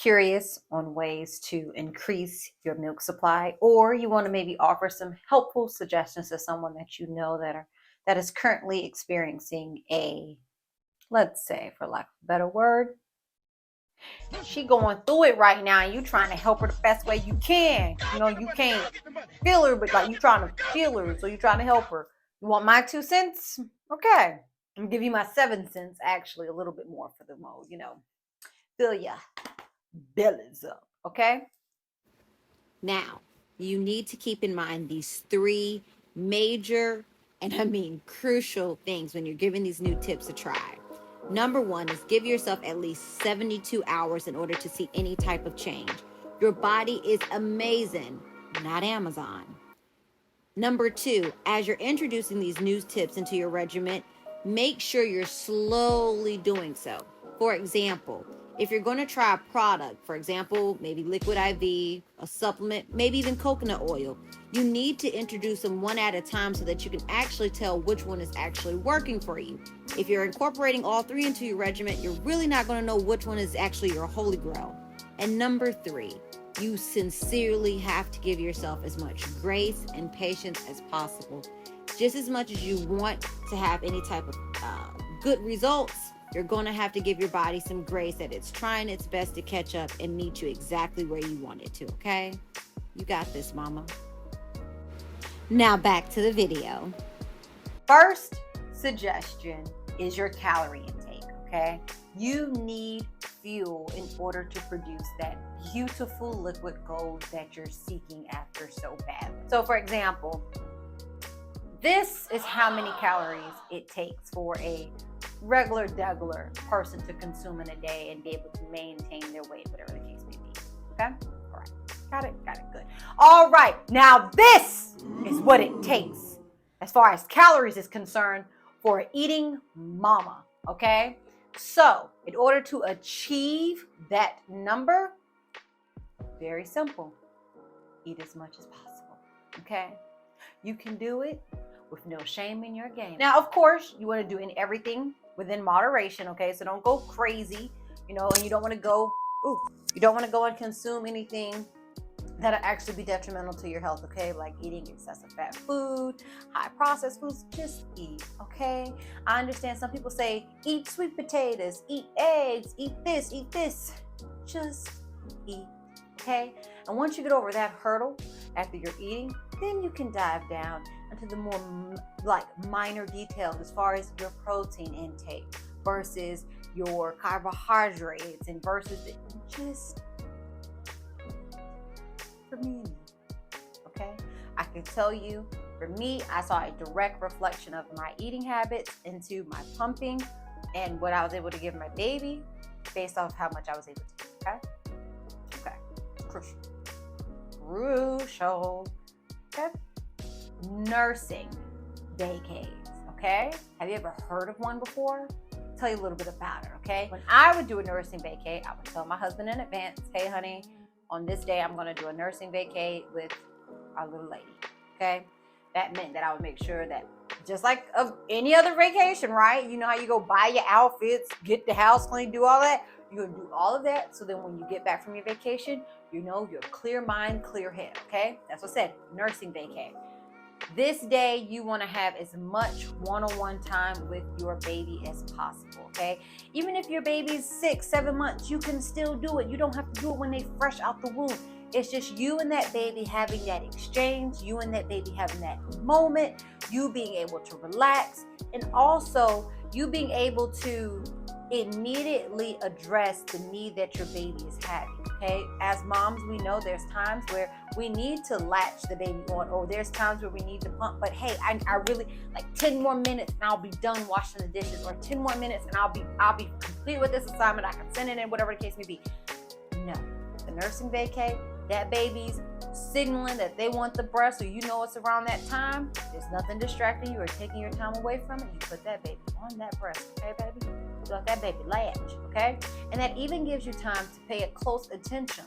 curious on ways to increase your milk supply, or you want to maybe offer some helpful suggestions to someone that you know that is currently experiencing a, let's say, for lack of a better word, she going through it right now and you trying to help her the best way you can. You know, you can't feel her, but like you trying to feel her, so you trying to help her. You want my 2 cents? Okay. I'm gonna give you my 7 cents, actually, a little bit more for the mode, fill ya bellies up, okay? Now, you need to keep in mind these three major, and I mean crucial things when you're giving these new tips a try. Number one is give yourself at least 72 hours in order to see any type of change. Your body is amazing, not Amazon. Number two, as you're introducing these new tips into your regimen, make sure you're slowly doing so. For example, if you're going to try a product, for example, maybe liquid IV, a supplement, maybe even coconut oil, you need to introduce them one at a time so that you can actually tell which one is actually working for you. If you're incorporating all three into your regimen, you're really not going to know which one is actually your holy grail. And number three, you sincerely have to give yourself as much grace and patience as possible. Just as much as you want to have any type of good results, you're going to have to give your body some grace that it's trying its best to catch up and meet you exactly where you want it to, okay? You got this, mama. Now back to the video. First suggestion is your calorie intake, okay? You need fuel in order to produce that beautiful liquid gold that you're seeking after so badly. So for example, this is how many calories it takes for a regular person to consume in a day and be able to maintain their weight, whatever the case may be. Okay? All right. Got it, good. All right, now this is what it takes as far as calories is concerned for an eating mama, okay? So in order to achieve that number, very simple, eat as much as possible, okay? You can do it with no shame in your game. Now, of course, you want to do everything within moderation, okay? So don't go crazy, and you don't want to go and consume anything that'll actually be detrimental to your health, okay? Like eating excessive fat food, high processed foods. Just eat, okay? I understand some people say, eat sweet potatoes, eat eggs, eat this. Just eat, okay? And once you get over that hurdle after you're eating, then you can dive down into the more minor details as far as your protein intake versus your carbohydrates and versus just for me, okay? I can tell you, for me, I saw a direct reflection of my eating habits into my pumping and what I was able to give my baby based off how much I was able to eat, okay? Crucial, okay? Nursing vacays, okay? Have you ever heard of one before? I'll tell you a little bit about it, okay? When I would do a nursing vacay, I would tell my husband in advance, hey honey, on this day I'm gonna do a nursing vacay with our little lady, okay? That meant that I would make sure that just like of any other vacation, right? You know how you go buy your outfits, get the house clean, do all that? You're gonna do all of that so then when you get back from your vacation, you're clear mind, clear head, okay? That's what I said, nursing vacay. This day, you want to have as much one-on-one time with your baby as possible, okay? Even if your baby's 6-7 months, you can still do it. You don't have to do it when they fresh out the womb. It's just you and that baby having that exchange, you and that baby having that moment, you being able to relax, and also you being able to immediately address the need that your baby is having, okay? As moms, we know there's times where we need to latch the baby on, or there's times where we need to pump, but hey, I really, 10 more minutes and I'll be done washing the dishes, or 10 more minutes and I'll be complete with this assignment, I can send it in, whatever the case may be. No, the nursing vacay, that baby's signaling that they want the breast, so you know it's around that time, there's nothing distracting you or taking your time away from it, you put that baby on that breast, okay baby? Let that baby latch, okay? And that even gives you time to pay a close attention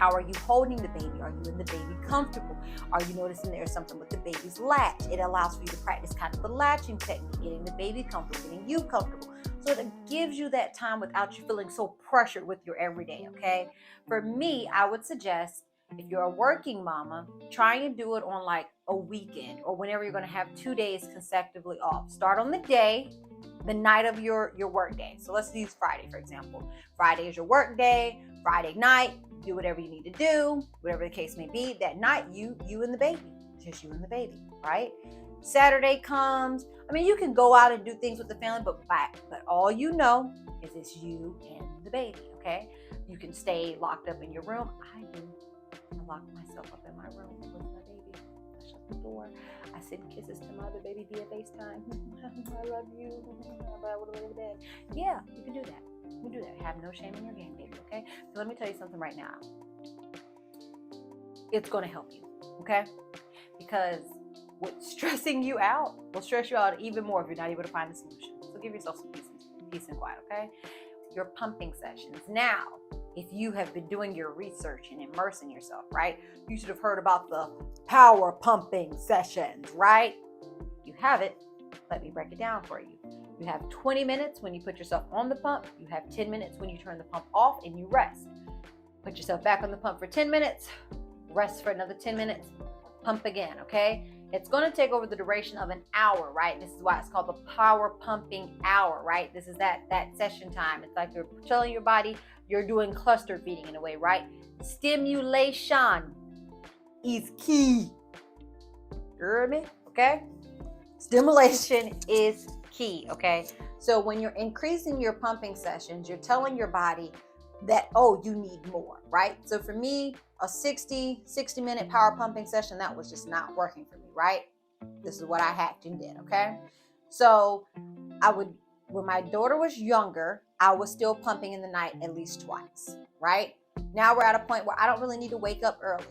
How are you holding the baby? Are you and the baby comfortable? Are you noticing there's something with the baby's latch? It allows for you to practice kind of the latching technique, getting the baby comfortable, getting you comfortable. So it gives you that time without you feeling so pressured with your everyday, okay? For me, I would suggest if you're a working mama, try and do it on like a weekend or whenever you're going to have 2 days consecutively off. Start on the night of your work day. So let's use Friday, for example. Friday is your work day. Friday night, do whatever you need to do, whatever the case may be. That night, you and the baby, just you and the baby, right? Saturday comes. I mean, you can go out and do things with the family, but all you know is it's you and the baby, okay? You can stay locked up in your room. I do. I lock myself up in my room with my baby. I shut the door. I send kisses to my other baby via FaceTime. I love you. Yeah, you can do that. You can do that. Have no shame in your game, baby, okay? So let me tell you something right now. It's going to help you, okay? Because what's stressing you out will stress you out even more if you're not able to find a solution. So give yourself some peace and quiet, okay? Your pumping sessions. Now, if you have been doing your research and immersing yourself, right? You should have heard about the power pumping sessions, right? You have it. Let me break it down for you. You have 20 minutes when you put yourself on the pump. You have 10 minutes when you turn the pump off and you rest. Put yourself back on the pump for 10 minutes. Rest for another 10 minutes. Pump again, okay? It's going to take over the duration of an hour, right? This is why it's called the power pumping hour, right? This is that session time. It's like you're telling your body you're doing cluster feeding in a way, right? Stimulation is key. You hear me? Okay? Stimulation is key, okay? So when you're increasing your pumping sessions, you're telling your body that, oh, you need more, right? So for me, a 60-minute power pumping session, that was just not working for me, right? This is what I hacked and did, okay? So when my daughter was younger, I was still pumping in the night at least twice, right? Now we're at a point where I don't really need to wake up early.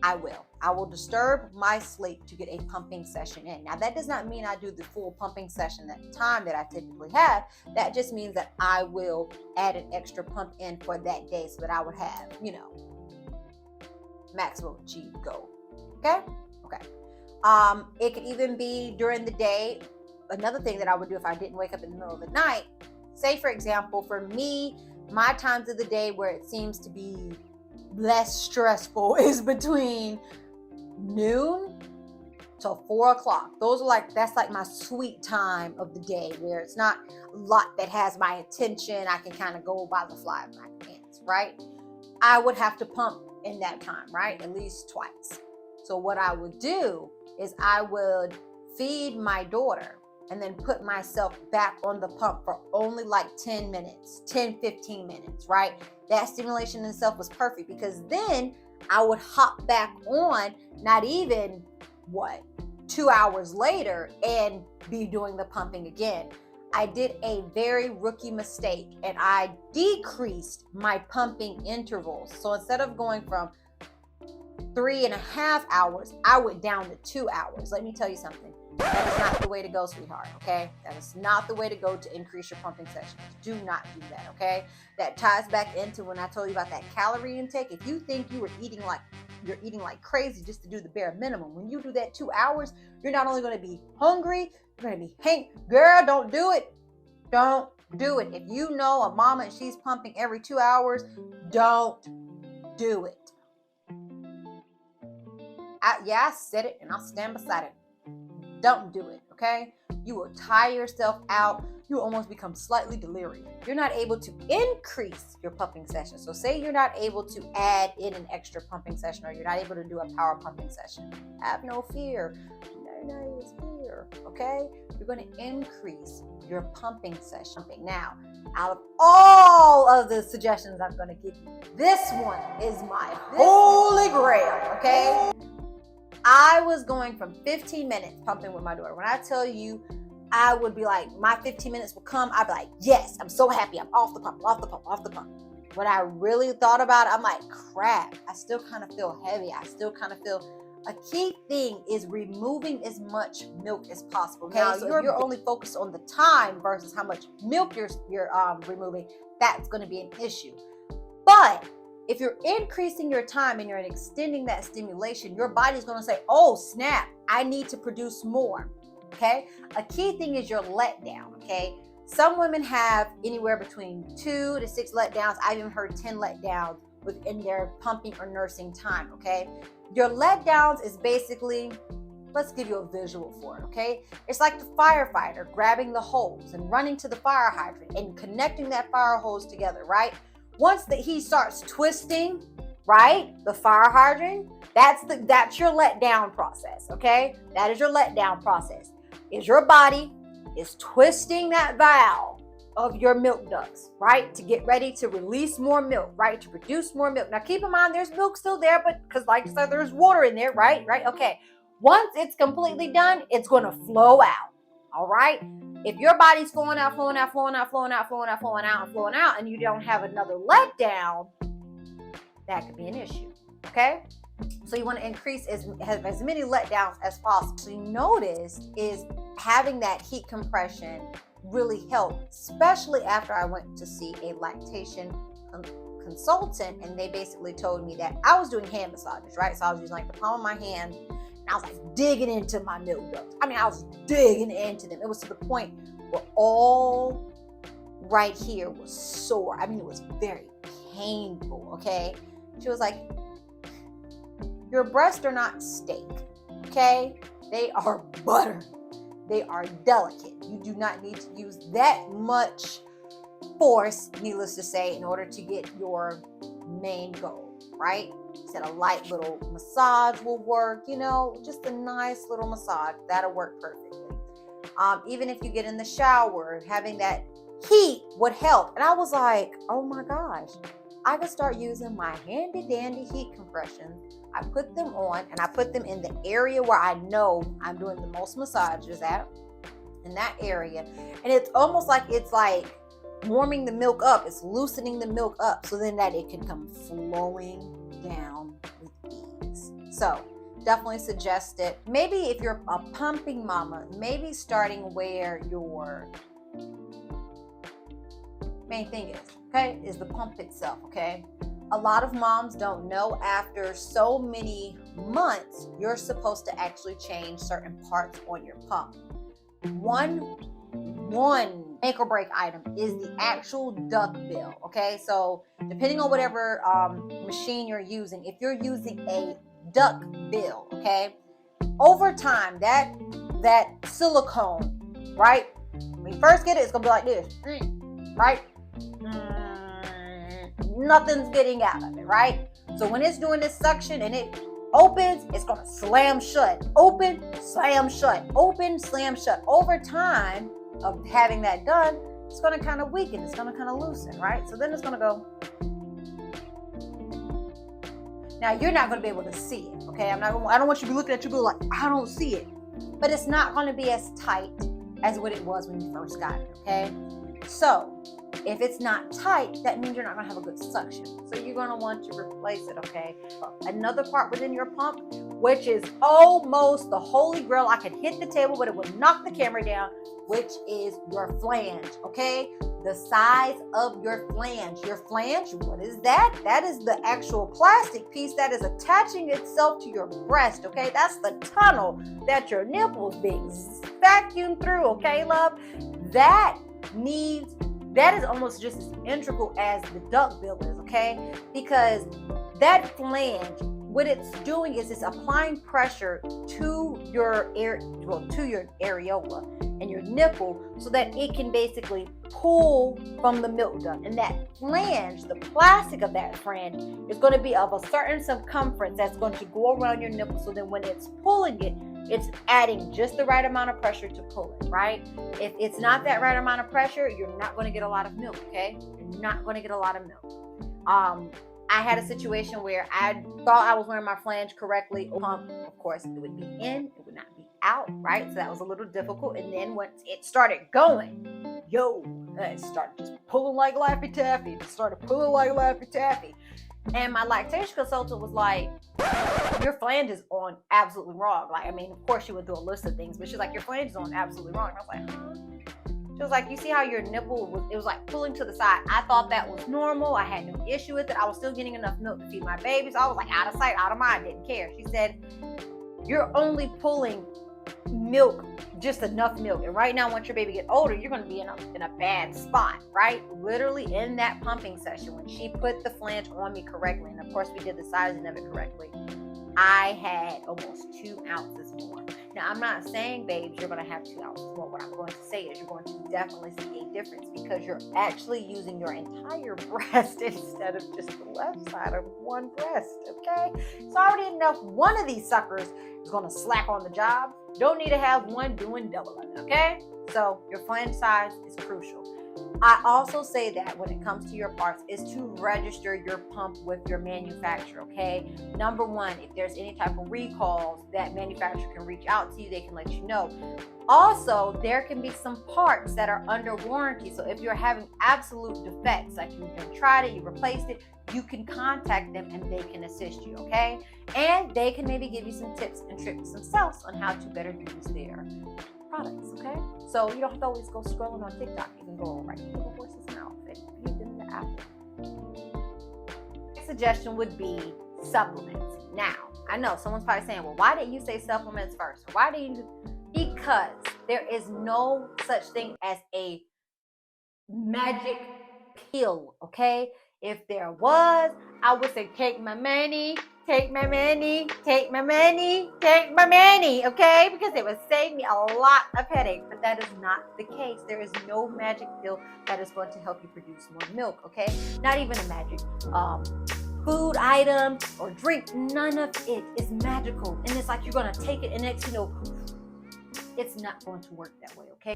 I will disturb my sleep to get a pumping session in. Now that does not mean I do the full pumping session at the time that I typically have. That just means that I will add an extra pump in for that day so that I would have, maximum achieved goal. Okay. It could even be during the day. Another thing that I would do if I didn't wake up in the middle of the night, say for example, for me, my times of the day where it seems to be less stressful is between noon till 4 o'clock. That's like my sweet time of the day where it's not a lot that has my attention. I can kind of go by the fly of my pants, right? I would have to pump in that time, right? At least twice. So what I would do is I would feed my daughter and then put myself back on the pump for only like 10 minutes, 10-15 minutes, right? That stimulation in itself was perfect because then I would hop back on, not even 2 hours later, and be doing the pumping again. I did a very rookie mistake and I decreased my pumping intervals. So instead of going from 3.5 hours, I went down to 2 hours. Let me tell you something. That is not the way to go, sweetheart, okay? That is not the way to go to increase your pumping sessions. Do not do that, okay? That ties back into when I told you about that calorie intake. If you think you're eating like crazy just to do the bare minimum, when you do that 2 hours, you're not only going to be hungry, you're going to be girl, don't do it. Don't do it. If you know a mama and she's pumping every 2 hours, don't do it. I said it and I'll stand beside it. Don't do it, okay? You will tire yourself out. You will almost become slightly delirious. You're not able to increase your pumping session. So say you're not able to add in an extra pumping session or you're not able to do a power pumping session. Have no fear. No fear, okay? You're going to increase your pumping session. Now, out of all of the suggestions I'm going to give you, this one is my holy grail, okay? I was going from 15 minutes pumping with my daughter. When I tell you, I would be like, my 15 minutes would come. I'd be like, yes, I'm so happy. I'm off the pump. When I really thought about it, I'm like, crap, I still kind of feel heavy. A key thing is removing as much milk as possible. Okay, now, so if you're only focused on the time versus how much milk you're removing, that's going to be an issue. But if you're increasing your time and you're extending that stimulation, your body's going to say, oh, snap, I need to produce more. Okay. A key thing is your letdown. Okay. Some women have anywhere between 2 to 6 letdowns. I've even heard 10 letdowns within their pumping or nursing time. Okay. Your letdowns is basically, let's give you a visual for it. Okay. It's like the firefighter grabbing the hose and running to the fire hydrant and connecting that fire hose together, right? Once he starts twisting, right, the fire hydrant, that's your letdown process, okay? That is your letdown process. Is your body is twisting that valve of your milk ducts, right, to get ready to release more milk, right, to produce more milk. Now, keep in mind, there's milk still there, but because, like I said, there's water in there, right? Okay. Once it's completely done, it's going to flow out, all right? If your body's flowing out, and you don't have another letdown, that could be an issue, okay? So you want to increase as many letdowns as possible. So you notice is having that heat compression really helped, especially after I went to see a lactation consultant, and they basically told me that I was doing hand massages, right? So I was using like the palm of my hand, and I was like digging into my milk ducts. I mean, I was digging into them. It was to the point where all right here was sore. I mean, it was very painful, okay? She was like, your breasts are not steak, okay? They are butter. They are delicate. You do not need to use that much force, needless to say, in order to get your main goal, right? She said a light little massage will work, just a nice little massage. That'll work perfectly. Even if you get in the shower, having that heat would help. And I was like, oh my gosh, I could start using my handy dandy heat compressions. I put them on and I put them in the area where I know I'm doing the most massages at, in that area. And it's almost like it's like warming the milk up. It's loosening the milk up so then that it can come flowing down with ease. So definitely suggest it. Maybe if you're a pumping mama, maybe starting where your main thing is, okay, is the pump itself, okay? A lot of moms don't know after so many months, you're supposed to actually change certain parts on your pump. One make or break item is the actual duct bill, okay? So depending on whatever machine you're using, if you're using a duct bill, okay, over time, that silicone, right? When you first get it, it's gonna be like this, right? Nothing's getting out of it, right? So when it's doing this suction and it opens, it's going to slam shut. Open, slam shut. Open, slam shut. Over time of having that done, it's going to kind of weaken. It's going to kind of loosen, right? So then it's going to go. Now, you're not going to be able to see it, okay? I don't want you to be looking at your bill like, I don't see it. But it's not going to be as tight as what it was when you first got it, okay? So if it's not tight, that means you're not going to have a good suction. So you're going to want to replace it, okay? Another part within your pump, which is almost the holy grail. I could hit the table, but it would knock the camera down, which is your flange, okay? The size of your flange. Your flange, what is that? That is the actual plastic piece that is attaching itself to your breast, okay? That's the tunnel that your nipple's being vacuumed through, okay, love? That is almost just as integral as the duct bill is, okay? Because that flange, what it's doing is it's applying pressure to your areola and your nipple so that it can basically pull from the milk duct. And that flange, the plastic of that flange, is going to be of a certain circumference that's going to go around your nipple. So then when it's pulling it, it's adding just the right amount of pressure to pull it, right? If it's not that right amount of pressure, you're not going to get a lot of milk, okay? You're not going to get a lot of milk. I had a situation where I thought I was wearing my flange correctly. Pump, of course, it would be in, it would not be out, right? So that was a little difficult. And then once it started going, it started just pulling like Laffy Taffy. It started pulling like Laffy Taffy. And my lactation consultant was like, your flange is on absolutely wrong. Like, I mean, of course she would do a list of things, but she's like, your flange is on absolutely wrong. And I was like, She was like, you see how your nipple was, it was like pulling to the side. I thought that was normal. I had no issue with it. I was still getting enough milk to feed my babies. I was like, out of sight, out of mind, didn't care. She said, you're only pulling milk, just enough milk. And right now, once your baby gets older, you're going to be in a bad spot, right? Literally in that pumping session, when she put the flange on me correctly, and of course we did the sizing of it correctly, I had almost 2 ounces more. Now, I'm not saying, babes, you're going to have 2 ounces more. What I'm going to say is you're going to definitely see a difference because you're actually using your entire breast instead of just the left side of one breast, okay? So I already know if one of these suckers is going to slack on the job. Don't need to have one doing double of it, okay? So your flange size is crucial. I also say that when it comes to your parts is to register your pump with your manufacturer, okay? Number one, if there's any type of recalls, that manufacturer can reach out to you. They can let you know. Also, there can be some parts that are under warranty. So if you're having absolute defects, like you've tried it, you replaced it, you can contact them and they can assist you, okay? And they can maybe give you some tips and tricks themselves on how to better use their products, okay? So you don't have to always go scrolling on TikTok. You can go right to the horse's mouth and feed them the apple. Next suggestion would be supplements. Now, I know someone's probably saying, well, why didn't you say supplements first? Why didn't you? Because there is no such thing as a magic pill, okay? If there was, I would say take my money, take my money, take my money, take my money, okay? Because it would save me a lot of headache, but that is not the case. There is no magic pill that is going to help you produce more milk, okay? Not even a magic food item or drink. None of it is magical. And it's like you're going to take it and next, it's not going to work that way, okay?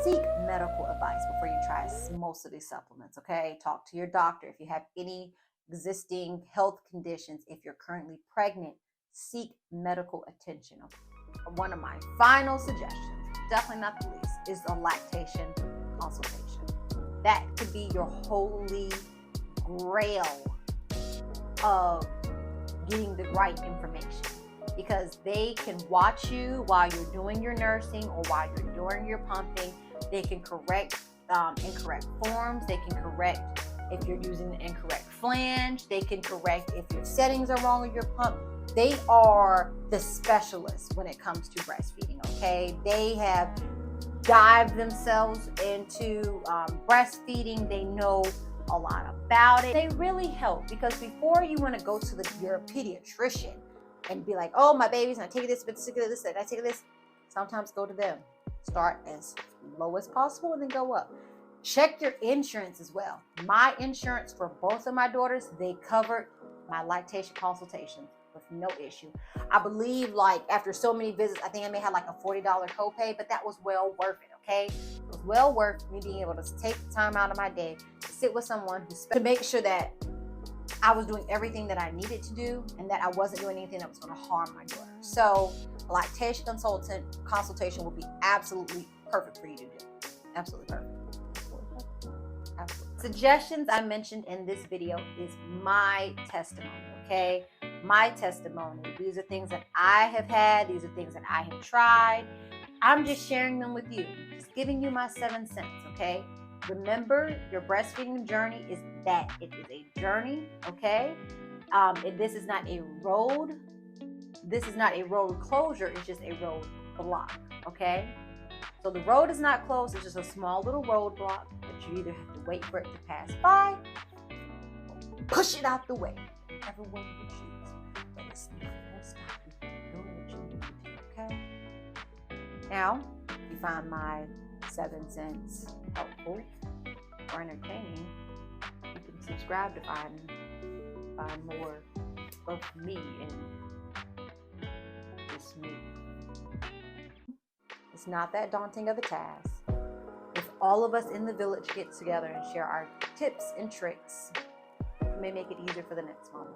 Seek medical advice before you try most of these supplements, okay? Talk to your doctor if you have any existing health conditions. If you're currently pregnant, seek medical attention. Okay? One of my final suggestions, definitely not the least, is a lactation consultation. That could be your holy grail of getting the right information, because they can watch you while you're doing your nursing or while you're doing your pumping. They can correct incorrect forms. They can correct if you're using the incorrect flange. They can correct if your settings are wrong with your pump. They are the specialists when it comes to breastfeeding, okay? They have dived themselves into breastfeeding. They know a lot about it. They really help, because before you want to go to your pediatrician and be like, oh, my baby's not taking this particular this, I take this. Sometimes go to them. Start as low as possible and then go up. Check your insurance as well. My insurance for both of my daughters, they covered my lactation consultations with no issue. I believe like after so many visits, I think I may have like a $40 copay, but that was well worth it, okay? It was well worth me being able to take the time out of my day to sit with someone to make sure that I was doing everything that I needed to do and that I wasn't doing anything that was going to harm my daughter. So a lactation consultation will be absolutely perfect for you to do. Absolutely perfect. Absolutely. Suggestions I mentioned in this video is my testimony, okay? My testimony. These are things that I have had. These are things that I have tried. I'm just sharing them with you. Just giving you my 7 cents, okay? Remember, your breastfeeding journey is that. It is a journey, okay? This is not a road. This is not a road closure. It's just a road block, okay? So the road is not closed. It's just a small little roadblock that you either have to wait for it to pass by or push it out the way. Whichever one you choose. But it's not going to stop you from doing what you need to do, okay? Now, if you find my 7 cents helpful or entertaining, you can subscribe to find more of me and just me. It's not that daunting of a task. If all of us in the village get together and share our tips and tricks, it may make it easier for the next mama.